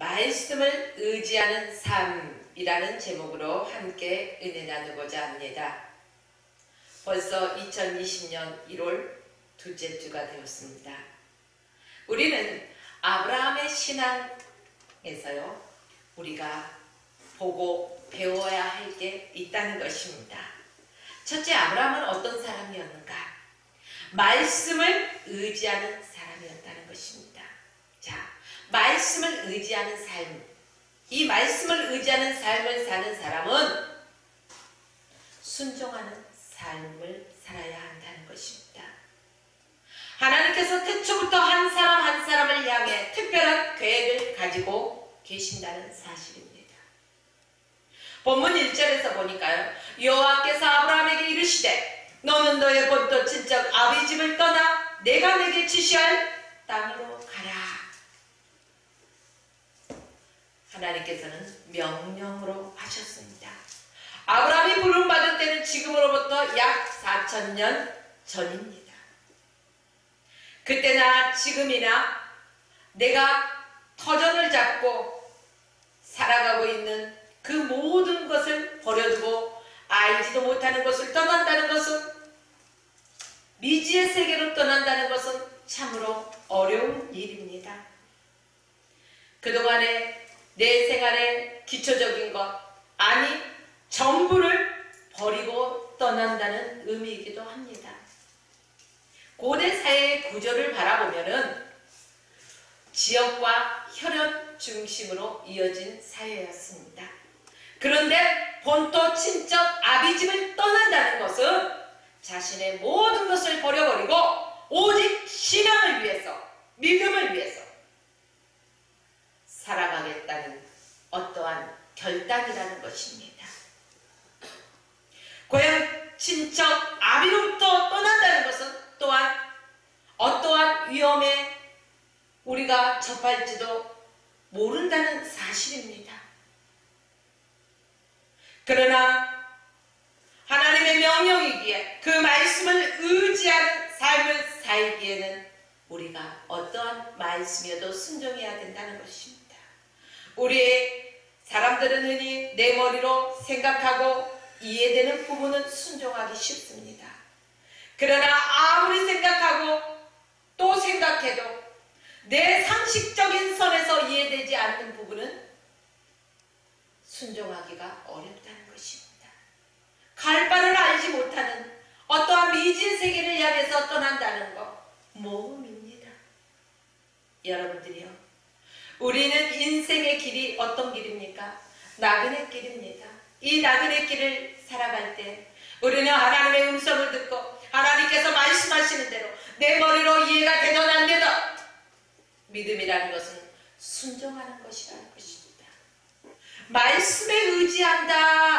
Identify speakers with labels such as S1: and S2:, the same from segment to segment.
S1: 말씀을 의지하는 삶이라는 제목으로 함께 은혜 나누고자 합니다. 벌써 2020년 1월 둘째 주가 되었습니다. 우리는 아브라함의 신앙에서요, 우리가 보고 배워야 할 게 있다는 것입니다. 첫째, 아브라함은 어떤 사람이었는가? 말씀을 의지하는 사람이었다는 것입니다. 자, 말씀을 의지하는 삶, 이 말씀을 의지하는 삶을 사는 사람은 순종하는 삶을 살아야 한다는 것입니다. 하나님께서 태초부터 한 사람 한 사람을 향해 특별한 계획을 가지고 계신다는 사실입니다. 본문 1절에서 보니까요, 여호와께서 아브라함에게 이르시되 너는 너의 본토 친척 아비 집을 떠나 내가 내게 지시할 땅으로 가라. 하나님께서는 명령으로 하셨습니다. 아브라함이 부름받은 때는 지금으로부터 약 4000년 전입니다. 그때나 지금이나 내가 터전을 잡고 살아가고 있는 그 모든 것을 버려두고 알지도 못하는 것을 떠난다는 것은, 미지의 세계로 떠난다는 것은 참으로 어려운 일입니다. 그동안에 내 생활의 기초적인 것, 아니 전부를 버리고 떠난다는 의미이기도 합니다. 고대 사회의 구조를 바라보면은 지역과 혈연 중심으로 이어진 사회였습니다. 그런데 본토 친척 아비집을 떠난다는 것은 자신의 모든 것을 버려버리고 오직 신앙을 위해서, 믿음을 위해서 살아가겠다는 어떠한 결단이라는 것입니다. 고향 친척 아비로부터 떠난다는 것은 또한 어떠한 위험에 우리가 접할지도 모른다는 사실입니다. 그러나 하나님의 명령이기에 그 말씀을 의지하는 삶을 살기에는 우리가 어떠한 말씀이어도 순종해야 된다는 것입니다. 우리 사람들은 흔히 내 머리로 생각하고 이해되는 부분은 순종하기 쉽습니다. 그러나 아무리 생각하고 또 생각해도 내 상식적인 선에서 이해되지 않는 부분은 순종하기가 어렵다는 것입니다. 갈 바를 알지 못하는 어떠한 미지의 세계를 향해서 떠난다는 것, 모험입니다. 여러분들이요, 우리는 인생의 길이 어떤 길입니까? 나그네 길입니다. 이 나그네 길을 살아갈 때 우리는 하나님의 음성을 듣고 하나님께서 말씀하시는 대로 내 머리로 이해가 되든 안 되든 믿음이라는 것은 순종하는 것이라는 것입니다. 말씀에 의지한다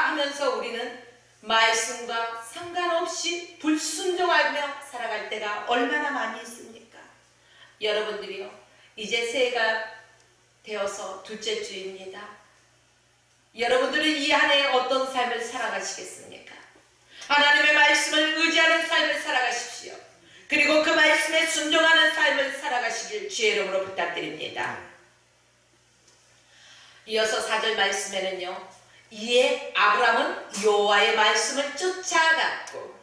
S1: 하면서 우리는 말씀과 상관없이 불순종하며 살아갈 때가 얼마나 많이 있습니까? 여러분들이요, 이제 새해가 되어서 둘째 주입니다. 여러분들은 이 한 해 어떤 삶을 살아가시겠습니까? 하나님의 말씀을 의지하는 삶을 살아가십시오. 그리고 그 말씀에 순종하는 삶을 살아가시길 주의 이름으로 부탁드립니다. 이어서 4절 말씀에는요, 이에 아브라함은 여호와의 말씀을 쫓아갔고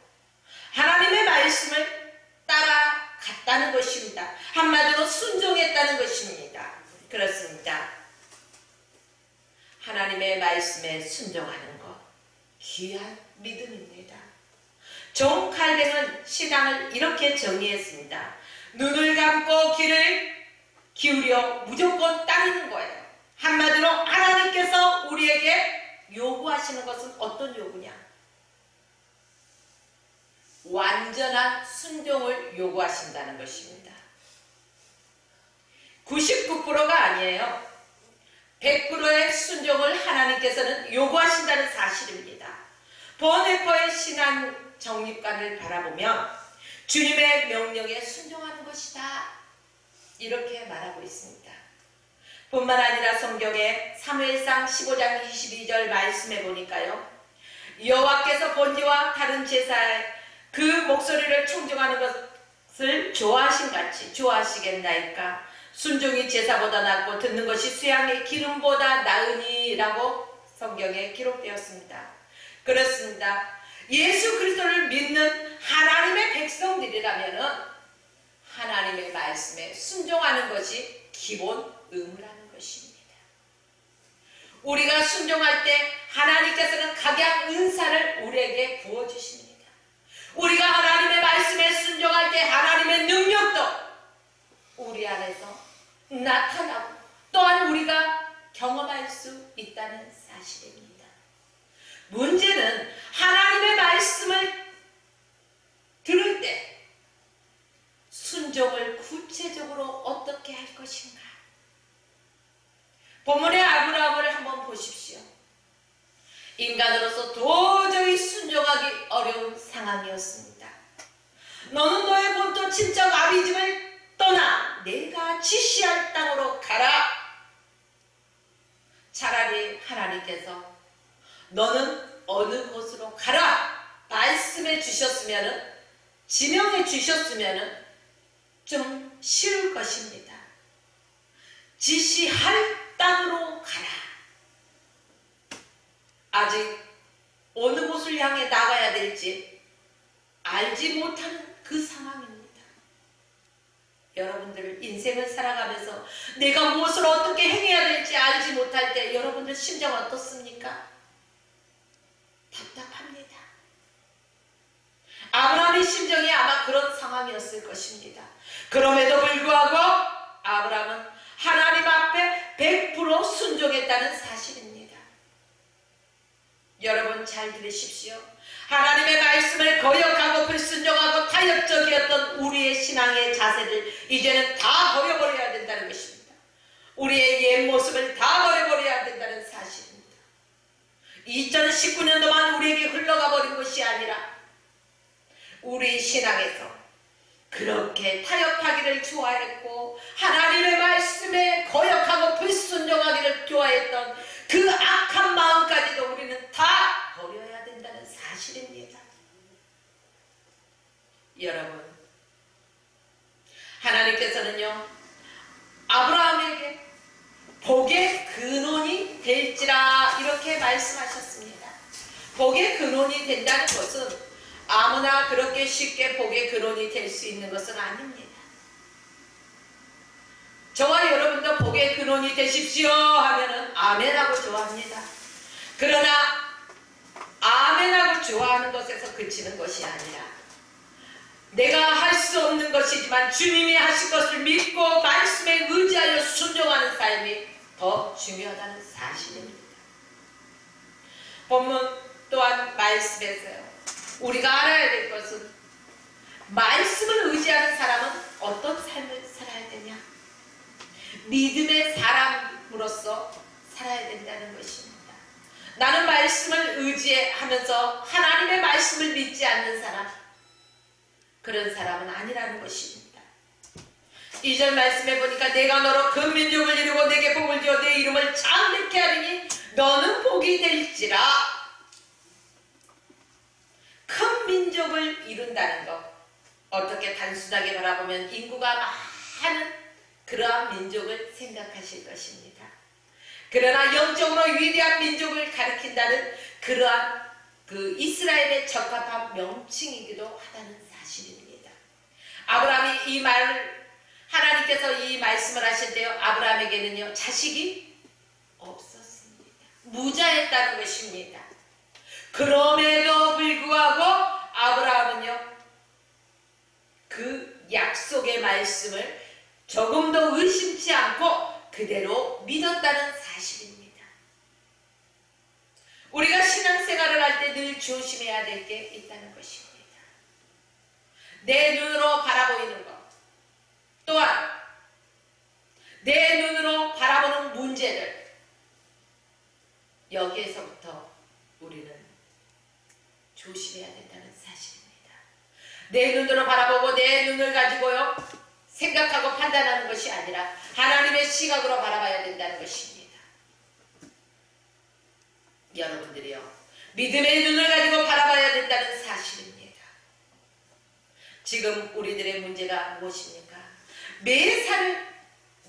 S1: 하나님의 말씀을 따라갔다는 것입니다. 한마디로 순종했다는 것입니다. 그렇습니다. 하나님의 말씀에 순종하는 것, 귀한 믿음입니다. 존 칼뱅은 신앙을 이렇게 정의했습니다. 눈을 감고 귀를 기울여 무조건 따르는 거예요. 한마디로 하나님께서 우리에게 요구하시는 것은 어떤 요구냐? 완전한 순종을 요구하신다는 것입니다. 99%가 아니에요. 100%의 순종을 하나님께서는 요구하신다는 사실입니다. 번외포의 신앙 정립관을 바라보면 주님의 명령에 순종하는 것이다, 이렇게 말하고 있습니다. 뿐만 아니라 성경에 사무엘상 15장 22절 말씀해 보니까요, 여호와께서 번제와 다른 제사에 그 목소리를 청종하는 것을 좋아하신 같이 좋아하시겠나이까? 순종이 제사보다 낫고 듣는 것이 수양의 기름보다 나으니라고 성경에 기록되었습니다. 그렇습니다. 예수 그리스도를 믿는 하나님의 백성들이라면 하나님의 말씀에 순종하는 것이 기본 의무라는 것입니다. 우리가 순종할 때 하나님께서는 각양 은사를 우리에게 부어주십니다. 우리가 하나님의 말씀에 순종할 때 하나님의 능력도 우리 안에서 나타나고 또한 우리가 경험할 수 있다는 사실입니다. 문제는 하나님의 말씀을 들을 때 순종을 구체적으로 어떻게 할 것인가? 본문의 아브라함을 한번 보십시오. 인간으로서 도저히 순종하기 어려운 상황이었습니다. 너는 너의 본토 친척 아비 집을 떠나 내가 지시할 땅으로 가라. 차라리 하나님께서 너는 어느 곳으로 가라 말씀해 주셨으면, 지명해 주셨으면 좀 쉬울 것입니다. 지시할 땅으로 가라. 아직 어느 곳을 향해 나가야 될지 알지 못하는 그 상황입니다. 여러분들 인생을 살아가면서 내가 무엇을 어떻게 행해야 될지 알지 못할 때 여러분들 심정 어떻습니까? 답답합니다. 아브라함의 심정이 아마 그런 상황이었을 것입니다. 그럼에도 불구하고 아브라함은 하나님 앞에 100% 순종했다는 사실입니다. 여러분 잘 들으십시오. 하나님의 말씀을 거역하고 불순종하고 타협적이었던 우리의 신앙의 자세를 이제는 다 버려버려야 된다는 것입니다. 우리의 옛 모습을 다 버려버려야 된다는 사실입니다. 2019년 동안 우리에게 흘러가 버린 것이 아니라 우리 신앙에서 그렇게 타협하기를 좋아했고 하나님의 말씀에 거역하고 불순종하기를 좋아했던 그 악한 마음까지도 우리는 다 버려야 된다는 사실입니다. 여러분, 하나님께서는요 아브라함에게 복의 근원이 될지라 이렇게 말씀하셨습니다. 복의 근원이 된다는 것은 아무나 그렇게 쉽게 복의 근원이 될 수 있는 것은 아닙니다. 저와 여러분도 복의 근원이 되십시오 하면은 아멘하고 좋아합니다. 그러나 아멘하고 좋아하는 것에서 그치는 것이 아니라 내가 할 수 없는 것이지만 주님이 하실 것을 믿고 말씀에 의지하여 순종하는 삶이 더 중요하다는 사실입니다. 본문 또한 말씀에서요 우리가 알아야 될 것은 말씀을 의지하는 사람은 어떤 삶을 살아야 되냐? 믿음의 사람으로서 살아야 된다는 것입니다. 나는 말씀을 의지하면서 하나님의 말씀을 믿지 않는 사람, 그런 사람은 아니라는 것입니다. 2절 말씀해 보니까 내가 너로 큰 민족을 이루고 내게 복을 주어 내 이름을 창대케 하리니 너는 복이 될지라. 큰 민족을 이룬다는 것, 어떻게 단순하게 바라보면 인구가 많은 그러한 민족을 생각하실 것입니다. 그러나 영적으로 위대한 민족을 가리킨다는 그러한 그 이스라엘의 적합한 명칭이기도 하다는 사실입니다. 아브라함이 이 말을, 하나님께서 이 말씀을 하실 때요 아브라함에게는요 자식이 없었습니다. 무자했다는 것입니다. 그럼에도 불구하고 아브라함은요 그 약속의 말씀을 조금도 의심치 않고 그대로 믿었다는 사실입니다. 우리가 신앙생활을 할 때 늘 조심해야 될 게 있다는 것입니다. 내 눈으로 바라보이는 것, 또한 내 눈으로 바라보는 문제들, 여기에서부터 우리는 조심해야 된다는 사실입니다. 내 눈으로 바라보고 내 눈을 가지고요 생각하고 판단하는 것이 아니라 하나님의 시각으로 바라봐야 된다는 것입니다. 여러분들이요 믿음의 눈을 가지고 바라봐야 된다는 사실입니다. 지금 우리들의 문제가 무엇입니까? 매사를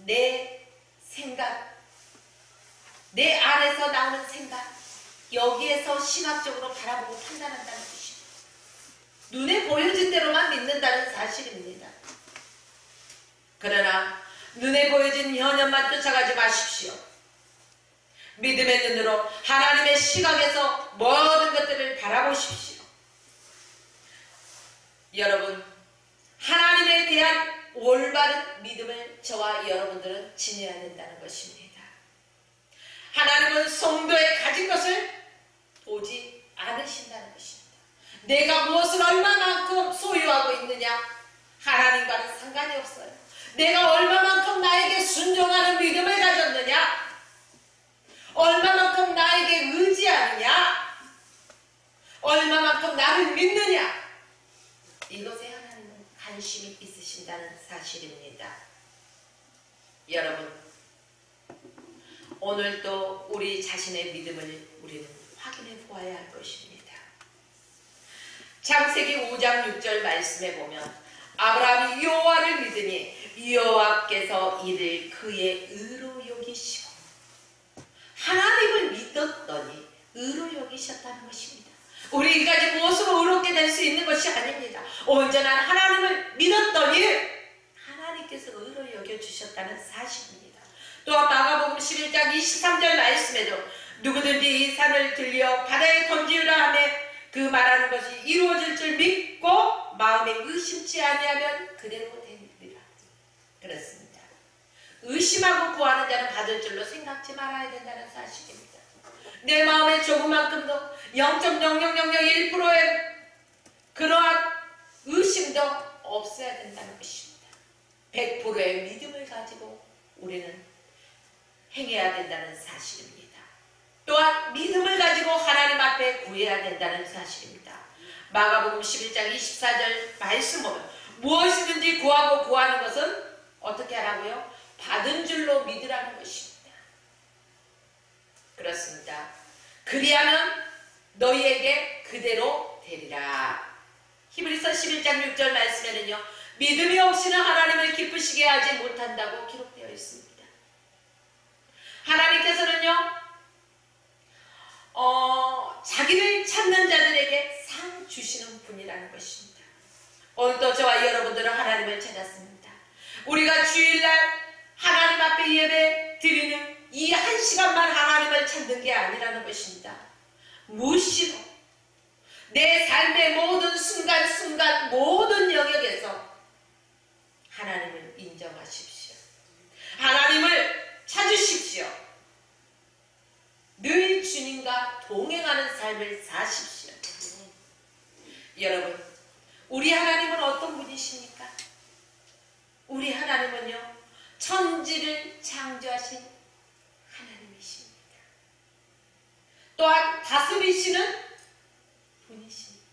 S1: 내 생각, 내 안에서 나오는 생각, 여기에서 신학적으로 바라보고 판단한다는 것입니다. 눈에 보여진 대로만 믿는다는 사실입니다. 그러나 눈에 보여진 현현만 쫓아가지 마십시오. 믿음의 눈으로 하나님의 시각에서 모든 것들을 바라보십시오. 여러분, 하나님에 대한 올바른 믿음을 저와 여러분들은 지녀야 된다는 것입니다. 하나님은 성도의 가진 것을 보지 않으신다는 것입니다. 내가 무엇을 얼마만큼 소유하고 있느냐, 하나님과는 상관이 없어요. 내가 얼마만큼 나에게 순종하는 믿음을 가졌느냐, 얼마만큼 나에게 의지하느냐, 얼마만큼 나를 믿느냐, 이것에 하나님은 관심이 있으신다는 사실입니다. 여러분, 오늘도 우리 자신의 믿음을 우리는 확인해 보아야 할 것입니다. 창세기 5장 6절 말씀에 보면 아브라함이 여호와를 믿으니 여호와께서 이를 그의 의로 여기시고, 하나님을 믿었더니 의로 여기셨다는 것입니다. 우리 인간이 무엇으로 의롭게 될 수 있는 것이 아닙니다. 온전한 하나님을 믿었더니 하나님께서 의로 여겨주셨다는 사실입니다. 또한 마가복음 11장 23절 말씀에도 누구든지 이 산을 들려 바다에 던지으라 하며 그 말하는 것이 이루어질 줄 믿고 마음에 의심치 아니하면 그대로 되리라. 그렇습니다. 의심하고 구하는 자는 받을 줄로 생각지 말아야 된다는 사실입니다. 내 마음에 조금만큼도 0.0001%의 그러한 의심도 없어야 된다는 것입니다. 100%의 믿음을 가지고 우리는 행해야 된다는 사실입니다. 또한 믿음을 가지고 하나님 앞에 구해야 된다는 사실입니다. 마가복음 11장 24절 말씀 보면 무엇이든지 구하고 구하는 것은 어떻게 하라고요? 받은 줄로 믿으라는 것입니다. 그렇습니다. 그리하면 너희에게 그대로 되리라. 히브리서 11장 6절 말씀에는요, 믿음이 없이는 하나님을 기쁘시게 하지 못한다고 기록되어 있습니다. 하나님께서는요, 자기를 찾는 자들에게 상 주시는 분이라는 것입니다. 오늘도 저와 여러분들은 하나님을 찾았습니다. 우리가 주일날 하나님 앞에 예배 드리는 이 한 시간만 하나님을 찾는 게 아니라는 것입니다. 무시로 내 삶의 모든 순간순간 모든 영역에서 하나님을 인정하십시오. 하나님을 찾으십시오. 늘 주님과 동행하는 삶을 사십시오. 여러분, 우리 하나님은 어떤 분이십니까? 우리 하나님은요, 천지를 창조하신 하나님이십니다. 또한 다스리시는 분이십니다.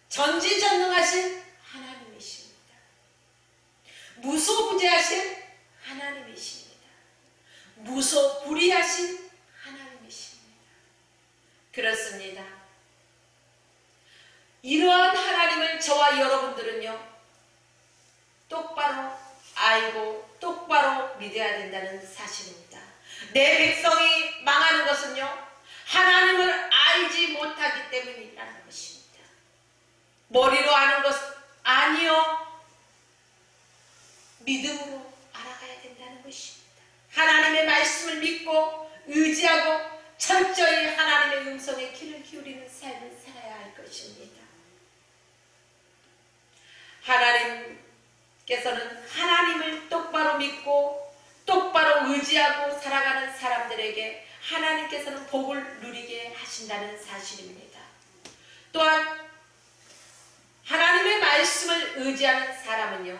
S1: 전지전능하신 하나님이십니다. 무소부재하신 하나님이십니다. 무소불위하신 하나님이십니다. 그렇습니다. 이러한 하나님을 저와 여러분들은요, 똑바로 알고 똑바로 믿어야 된다는 사실입니다. 내 백성이 망하는 것은요, 하나님을 알지 못하기 때문이라는 것입니다. 머리로 아는 것 아니요, 믿음으로 알아가야 된다는 것입니다. 하나님의 말씀을 믿고 의지하고 철저히 하나님의 음성에 귀를 기울이는 삶을 살아야 할 것입니다. 하나님께서는 하나님을 똑바로 믿고 똑바로 의지하고 살아가는 사람들에게 하나님께서는 복을 누리게 하신다는 사실입니다. 또한 하나님의 말씀을 의지하는 사람은요,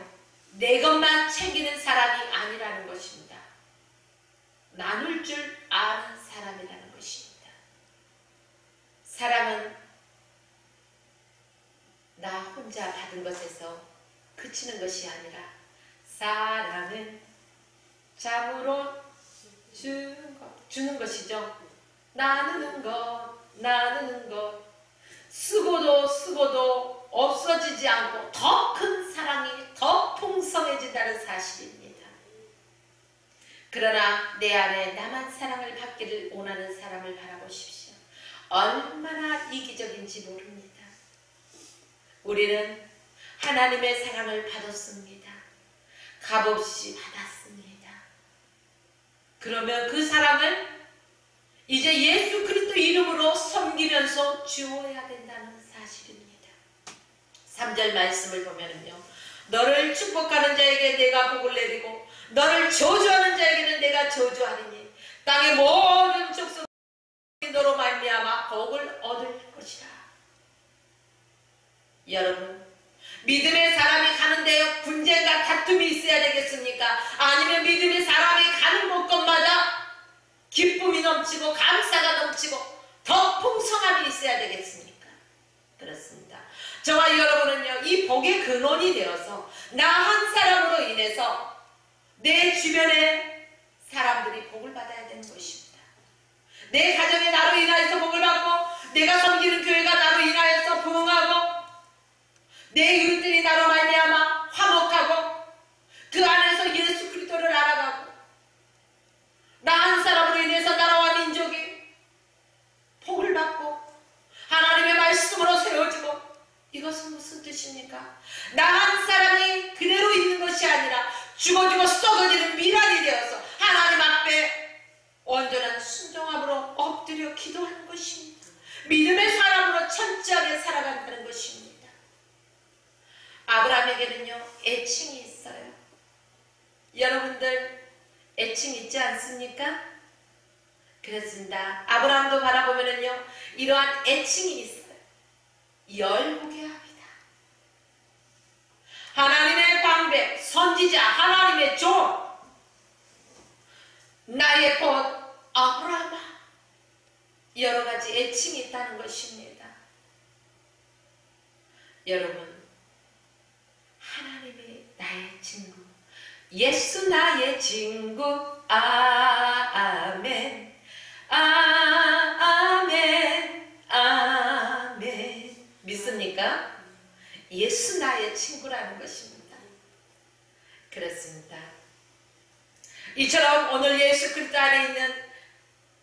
S1: 내 것만 챙기는 사람이 아니라는 것입니다. 나눌 줄 아는 사람이라는 것입니다. 사랑은 나 혼자 받은 것에서 그치는 것이 아니라 사랑은 참으로 주는 것이죠. 나누는 것, 쓰고도 없어지지 않고 더 큰 사랑이 더 풍성해진다는 사실입니다. 그러나 내 안에 나만 사랑을 받기를 원하는 사람을 바라보십시오. 얼마나 이기적인지 모릅니다. 우리는 하나님의 사랑을 받았습니다. 값없이 받았습니다. 그러면 그 사랑을 이제 예수 그리스도 이름으로 섬기면서 주어야 된다는 사실입니다. 3절 말씀을 보면요, 너를 축복하는 자에게 내가 복을 내리고 너를 저주하는 자에게는 내가 저주하리니 땅의 모든 족속이 너로 말미암아 복을 얻을 것이라. 여러분, 믿음의 사람이 가는데 분쟁과 다툼이 있어야 되겠습니까? 아니면 믿음의 사람이 가는 곳곳마다 기쁨이 넘치고 감사가 넘치고 더 풍성함이 있어야 되겠습니까? 그렇습니다. 저와 여러분은요, 이 복의 근원이 되어서 나 한 사람으로 인해서 내 주변의 사람들이 복을 받아야 되는 것입니다. 내 가정이 나로 인하여서 복을 받고 내가 섬기는 교회가 나로 인하여서 부흥하고 내 이웃들이 나로 말미암아 화목하고 그 안에서 예수 그리스도를 알아가고 나 한 사람으로 인해서 나라와 민족이 복을 받고 하나님의 말씀으로 세워지고, 이것은 무슨 뜻입니까? 나 한 사람이 그대로 있는 것이 아니라 죽어지고 썩어지는 미랄이 되어서 하나님 앞에 온전한 순종함으로 엎드려 기도하는 것입니다. 믿음의 사람으로 철저하게 살아간다는 것입니다. 아브라함에게는요, 애칭이 있어요. 여러분들 애칭 있지 않습니까? 그렇습니다. 아브라함도 바라보면은요, 이러한 애칭이 있어요. 열국의 아비다. 하나님의 방백, 선지자, 하나님의 종, 나의 본 아브라함아. 여러 가지 애칭이 있다는 것입니다. 여러분, 하나님이 나의 친구, 예수 나의 친구, 아멘, 아멘, 아멘. 믿습니까? 예수 나의 친구라는 것입니다. 그렇습니다. 이처럼 오늘 예수 그리스도 안에 있는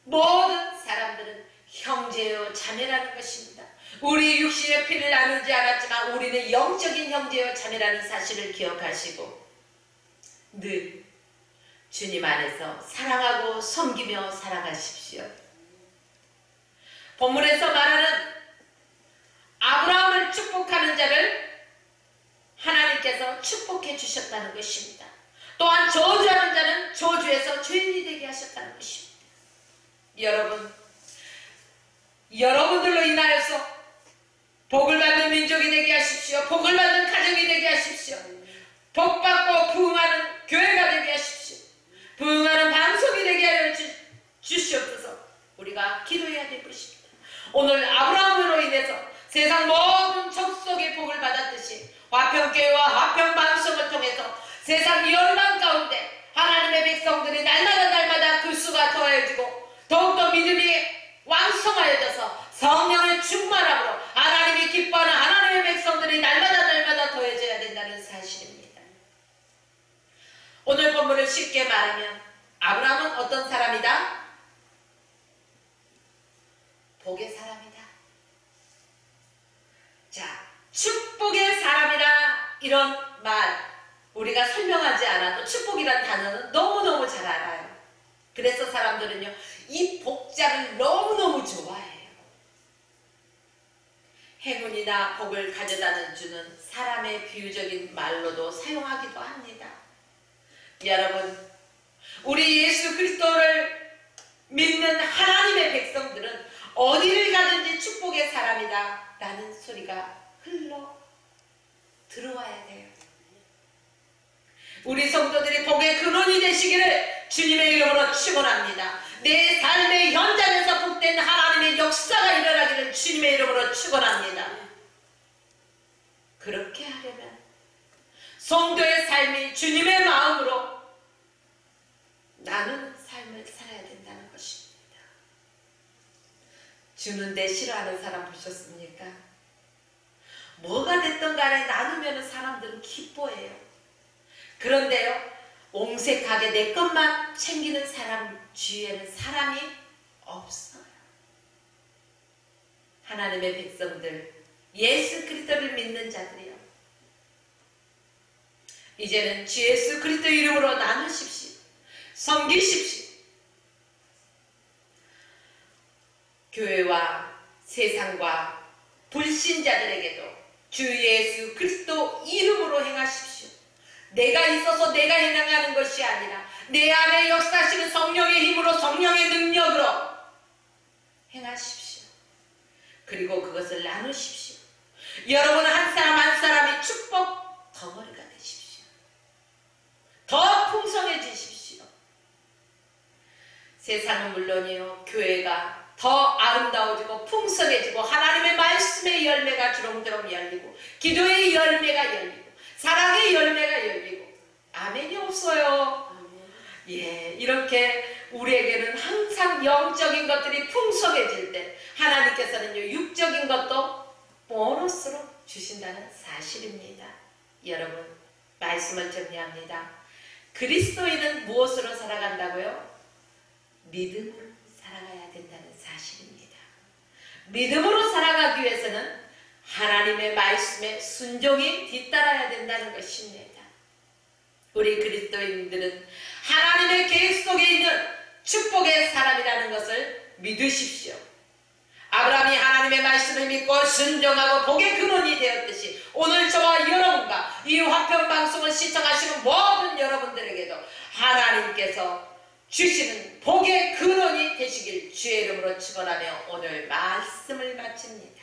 S1: 모든 사람들은 형제요 자매라는 것입니다. 우리 육신의 피를 나누지 않았지만 우리는 영적인 형제요 자매라는 사실을 기억하시고 늘 주님 안에서 사랑하고 섬기며 살아가십시오. 본문에서 말하는 아브라함을 축복하는 자를 하나님께서 축복해 주셨다는 것입니다. 또한 저주하는 자는 저주에서 죄인이 되게 하셨다는 것입니다. 여러분, 여러분들로 인하여서 복을 받는 민족이 되게 하십시오. 복을 받는 가정이 되게 하십시오. 복받고 부흥하는 교회가 되게 하십시오. 부흥하는 방송이 되게 하여 주시옵소서. 우리가 기도해야 될 것입니다. 오늘 아브라함으로 인해서 세상 모든 족속의 복을 받았듯이 화평교회와 화평방송을 통해서 세상 열망 가운데 하나님의 백성들이 날마다 그 수가 더해지고 더욱더 믿음이 왕성하여져서 성령의 충만함으로 하나님이 기뻐하는 하나님의 백성들이 날마다 더해져야 된다는 사실입니다. 오늘 본문을 쉽게 말하면 아브라함은 어떤 사람이다? 복의 사람이다. 자, 축복의 사람이라 이런 말 우리가 설명하지 않아도 축복이란 단어는 너무너무 잘 알아요. 그래서 사람들은요, 이 복자를 너무너무 좋아해요. 행운이나 복을 가져다는 주는 사람의 비유적인 말로도 사용하기도 합니다. 여러분, 우리 예수 그리스도를 믿는 하나님의 백성들은 어디를 가든지 축복의 사람이다 라는 소리가 흘러 들어와야 돼요. 우리 성도들이 복의 근원이 되시기를 주님의 이름으로 축원합니다. 내 삶의 현장에서 복된 하나님의 역사가 일어나기를 주님의 이름으로 축원합니다. 그렇게 하려면 성도의 삶이 주님의 마음으로 나누는 삶을 살아야 된다는 것입니다. 주는데 싫어하는 사람 보셨습니까? 뭐가 됐든 간에 나누면 사람들은 기뻐해요. 그런데요, 옹색하게 내 것만 챙기는 사람 주위에는 사람이 없어요. 하나님의 백성들, 예수 그리스도를 믿는 자들이요, 이제는 주 예수 그리스도 이름으로 나누십시오. 섬기십시오. 교회와 세상과 불신자들에게도 주 예수 그리스도 이름으로 행하십시오. 내가 있어서 내가 행하는 것이 아니라 내 안에 역사하시는 성령의 힘으로, 성령의 능력으로 행하십시오. 그리고 그것을 나누십시오. 여러분 한 사람 한 사람이 축복 덩어리가 되십시오. 더 풍성해지십시오. 세상은 물론이요, 교회가 더 아름다워지고 풍성해지고 하나님의 말씀의 열매가 주렁주렁 열리고 기도의 열매가 열리고 사랑의 열매가 열리고, 아멘이 없어요. 예, 이렇게 우리에게는 항상 영적인 것들이 풍성해질 때 하나님께서는요, 육적인 것도 보너스로 주신다는 사실입니다. 여러분, 말씀을 정리합니다. 그리스도인은 무엇으로 살아간다고요? 믿음으로 살아가야 된다는 사실입니다. 믿음으로 살아가기 위해서는 하나님의 말씀에 순종이 뒤따라야 된다는 것입니다. 우리 그리스도인들은 하나님의 계획 속에 있는 축복의 사람이라는 것을 믿으십시오. 아브라함이 하나님의 말씀을 믿고 순종하고 복의 근원이 되었듯이 오늘 저와 여러분과 이 화평방송을 시청하시는 모든 여러분들에게도 하나님께서 주시는 복의 근원이 되시길 주의 이름으로 축원하며 오늘 말씀을 마칩니다.